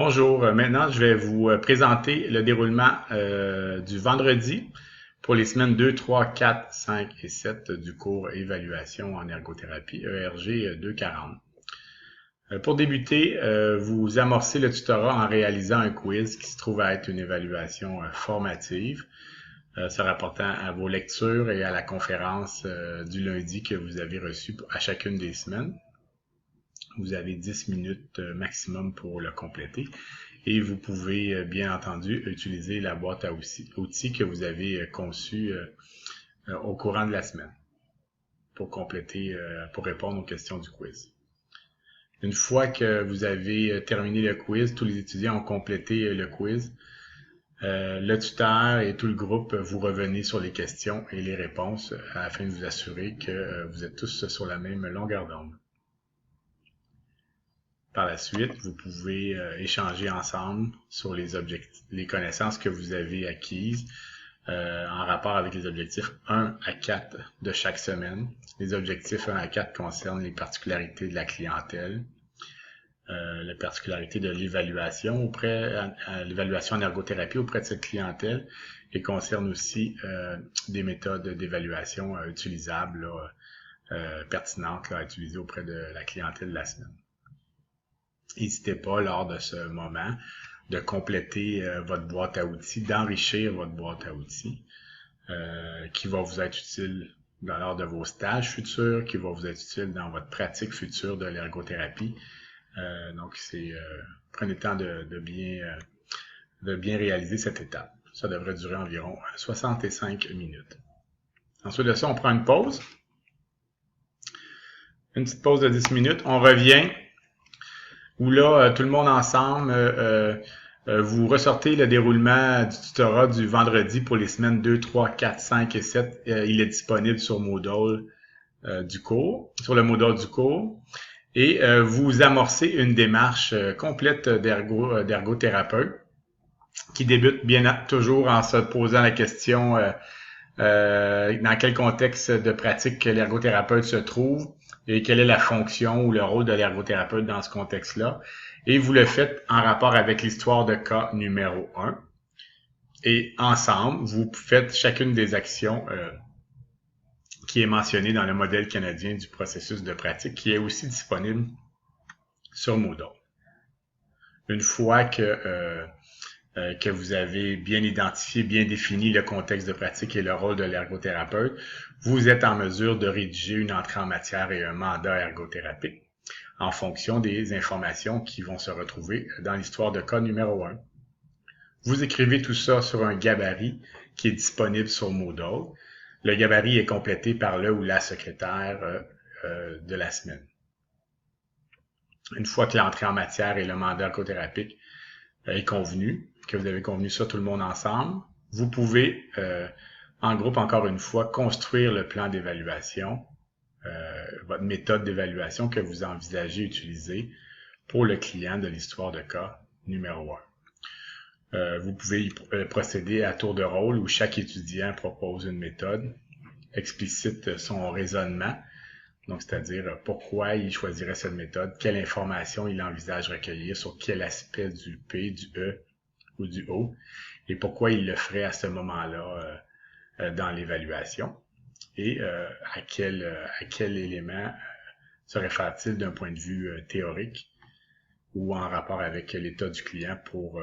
Bonjour, maintenant je vais vous présenter le déroulement du vendredi pour les semaines 2, 3, 4, 5 et 7 du cours Évaluation en ergothérapie ERG 240. Pour débuter, vous amorcez le tutorat en réalisant un quiz qui se trouve à être une évaluation formative, se rapportant à vos lectures et à la conférence du lundi que vous avez reçue à chacune des semaines. Vous avez 10 minutes maximum pour le compléter et vous pouvez bien entendu utiliser la boîte à outils que vous avez conçue au courant de la semaine pour compléter, pour répondre aux questions du quiz. Une fois que vous avez terminé le quiz, tous les étudiants ont complété le quiz. Le tuteur et tout le groupe, vous revenez sur les questions et les réponses afin de vous assurer que vous êtes tous sur la même longueur d'onde. Par la suite, vous pouvez échanger ensemble sur les connaissances que vous avez acquises en rapport avec les objectifs 1 à 4 de chaque semaine. Les objectifs 1 à 4 concernent les particularités de la clientèle, les particularités de l'évaluation l'évaluation en ergothérapie auprès de cette clientèle et concernent aussi des méthodes d'évaluation utilisables, pertinentes à utiliser auprès de la clientèle de la semaine. N'hésitez pas lors de ce moment de compléter votre boîte à outils, d'enrichir votre boîte à outils qui va vous être utile lors de vos stages futurs, qui va vous être utile dans votre pratique future de l'ergothérapie. Donc, prenez le temps de bien réaliser cette étape. Ça devrait durer environ 65 minutes. Ensuite de ça, on prend une pause. Une petite pause de 10 minutes. On revient où là, tout le monde ensemble, vous ressortez le déroulement du tutorat du vendredi pour les semaines 2, 3, 4, 5 et 7. Il est disponible sur Moodle du cours, sur le Moodle du cours. Et vous amorcez une démarche complète d'ergothérapeute qui débute bien toujours en se posant la question dans quel contexte de pratique l'ergothérapeute se trouve et quelle est la fonction ou le rôle de l'ergothérapeute dans ce contexte-là. Et vous le faites en rapport avec l'histoire de cas numéro 1. Et ensemble, vous faites chacune des actions qui est mentionnée dans le modèle canadien du processus de pratique, qui est aussi disponible sur Moodle. Une fois que vous avez bien identifié, bien défini le contexte de pratique et le rôle de l'ergothérapeute, vous êtes en mesure de rédiger une entrée en matière et un mandat ergothérapique en fonction des informations qui vont se retrouver dans l'histoire de cas numéro 1. Vous écrivez tout ça sur un gabarit qui est disponible sur Moodle. Le gabarit est complété par le ou la secrétaire de la semaine. Une fois que l'entrée en matière et le mandat ergothérapique est convenu, que vous avez convenu ça tout le monde ensemble, vous pouvez, en groupe encore une fois, construire le plan d'évaluation, votre méthode d'évaluation que vous envisagez utiliser pour le client de l'histoire de cas numéro 1. Vous pouvez procéder à tour de rôle où chaque étudiant propose une méthode, explicite son raisonnement, donc c'est-à-dire pourquoi il choisirait cette méthode, quelle information il envisage recueillir sur quel aspect du P, du E ou du O, et pourquoi il le ferait à ce moment-là dans l'évaluation, et à quel élément se réfère-t-il d'un point de vue théorique ou en rapport avec l'état du client pour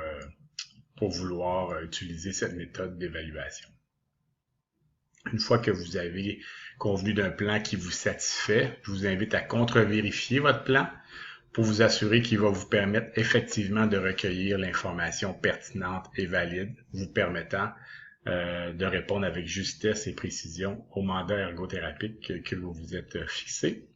vouloir utiliser cette méthode d'évaluation. Une fois que vous avez convenu d'un plan qui vous satisfait, je vous invite à contre-vérifier votre plan pour vous assurer qu'il va vous permettre effectivement de recueillir l'information pertinente et valide, vous permettant de répondre avec justesse et précision au mandat ergothérapique que vous vous êtes fixé.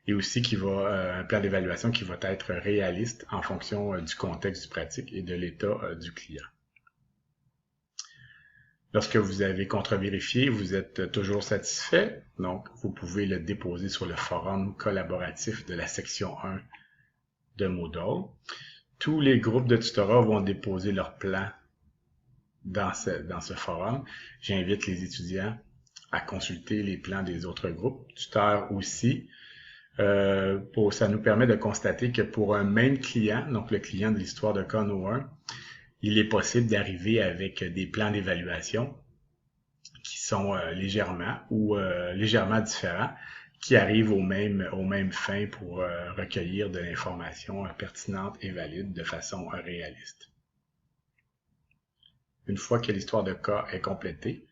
Et aussi un plan d'évaluation qui va être réaliste en fonction du contexte du pratique et de l'état du client. Lorsque vous avez contre-vérifié, vous êtes toujours satisfait, donc vous pouvez le déposer sur le forum collaboratif de la section 1 de Moodle. Tous les groupes de tutorat vont déposer leur plan dans ce forum. J'invite les étudiants à consulter les plans des autres groupes, tuteurs aussi, Ça nous permet de constater que pour un même client, donc le client de l'histoire de Conno 1, il est possible d'arriver avec des plans d'évaluation qui sont légèrement différents, qui arrivent aux mêmes fins pour recueillir de l'information pertinente et valide de façon réaliste. Une fois que l'histoire de cas est complétée,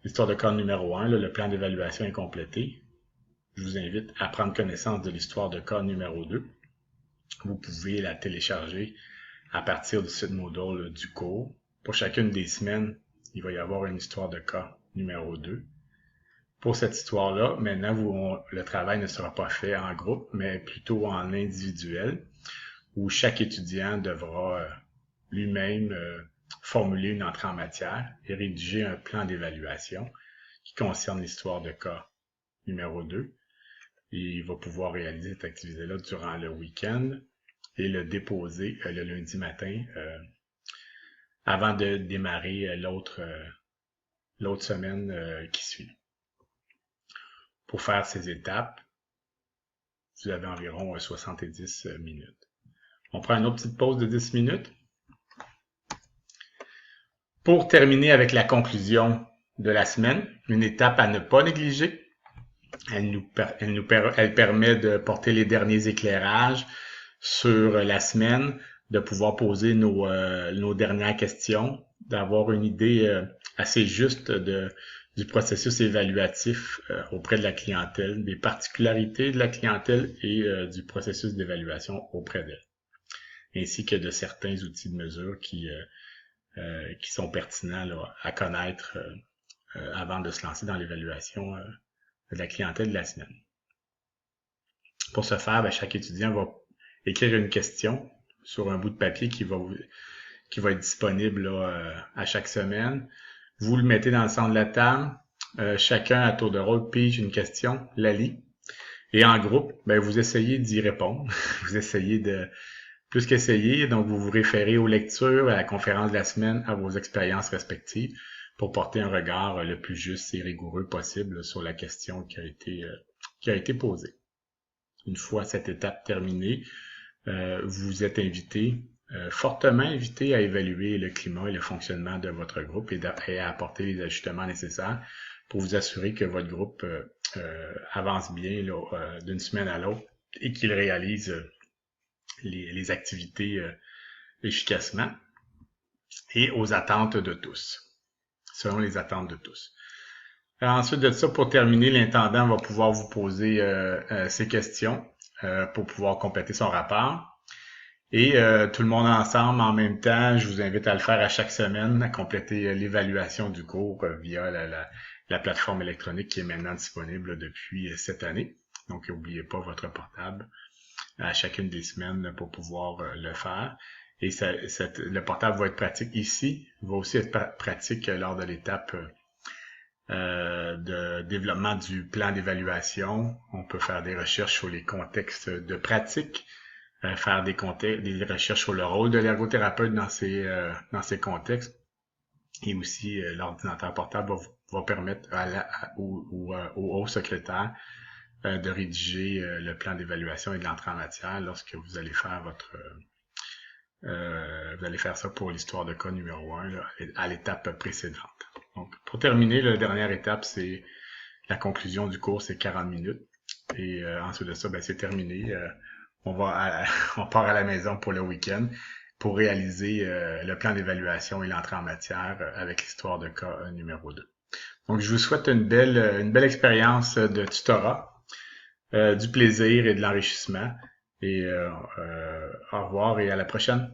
l'histoire de cas numéro 1, le plan d'évaluation est complété, je vous invite à prendre connaissance de l'histoire de cas numéro 2. Vous pouvez la télécharger à partir du site Moodle du cours. Pour chacune des semaines, il va y avoir une histoire de cas numéro 2. Pour cette histoire-là, maintenant, le travail ne sera pas fait en groupe, mais plutôt en individuel, où chaque étudiant devra lui-même formuler une entrée en matière et rédiger un plan d'évaluation qui concerne l'histoire de cas numéro 2. Et il va pouvoir réaliser cette activité-là durant le week-end et le déposer le lundi matin avant de démarrer l'autre semaine qui suit. Pour faire ces étapes, vous avez environ 70 minutes. On prend une autre petite pause de 10 minutes. Pour terminer avec la conclusion de la semaine, une étape à ne pas négliger. Elle permet de porter les derniers éclairages sur la semaine, de pouvoir poser nos dernières questions, d'avoir une idée assez juste du processus évaluatif auprès de la clientèle, des particularités de la clientèle et du processus d'évaluation auprès d'elle, ainsi que de certains outils de mesure qui sont pertinents là, à connaître avant de se lancer dans l'évaluation de la clientèle de la semaine. Pour ce faire, chaque étudiant va écrire une question sur un bout de papier qui va être disponible là, à chaque semaine. Vous le mettez dans le centre de la table. Chacun à tour de rôle pige une question, la lit. Et en groupe, vous essayez d'y répondre. Vous essayez de plus qu'essayer. Donc, vous vous référez aux lectures, à la conférence de la semaine, à vos expériences respectives pour porter un regard le plus juste et rigoureux possible sur la question qui a été posée. Une fois cette étape terminée, vous êtes fortement invité à évaluer le climat et le fonctionnement de votre groupe et à apporter les ajustements nécessaires pour vous assurer que votre groupe avance bien là, d'une semaine à l'autre et qu'il réalise les activités efficacement et aux attentes de tous. Selon les attentes de tous. Ensuite de ça, pour terminer, l'intendant va pouvoir vous poser ces questions pour pouvoir compléter son rapport. Et tout le monde ensemble, en même temps, je vous invite à le faire à chaque semaine, à compléter l'évaluation du cours via la plateforme électronique qui est maintenant disponible depuis cette année. Donc, n'oubliez pas votre portable à chacune des semaines pour pouvoir le faire. Et le portable va être pratique ici, va aussi être pratique lors de l'étape de développement du plan d'évaluation. On peut faire des recherches sur les contextes de pratique, faire des recherches sur le rôle de l'ergothérapeute dans ces contextes. Et aussi, l'ordinateur portable va permettre au haut secrétaire de rédiger le plan d'évaluation et de l'entrée en matière lorsque vous allez faire vous allez faire ça pour l'histoire de cas numéro 1 là, à l'étape précédente. Donc, pour terminer, la dernière étape, c'est la conclusion du cours, c'est 40 minutes. Et ensuite de ça, c'est terminé. On part à la maison pour le week-end pour réaliser le plan d'évaluation et l'entrée en matière avec l'histoire de cas numéro 2. Donc, je vous souhaite une belle expérience de tutorat, du plaisir et de l'enrichissement. Et au revoir et à la prochaine.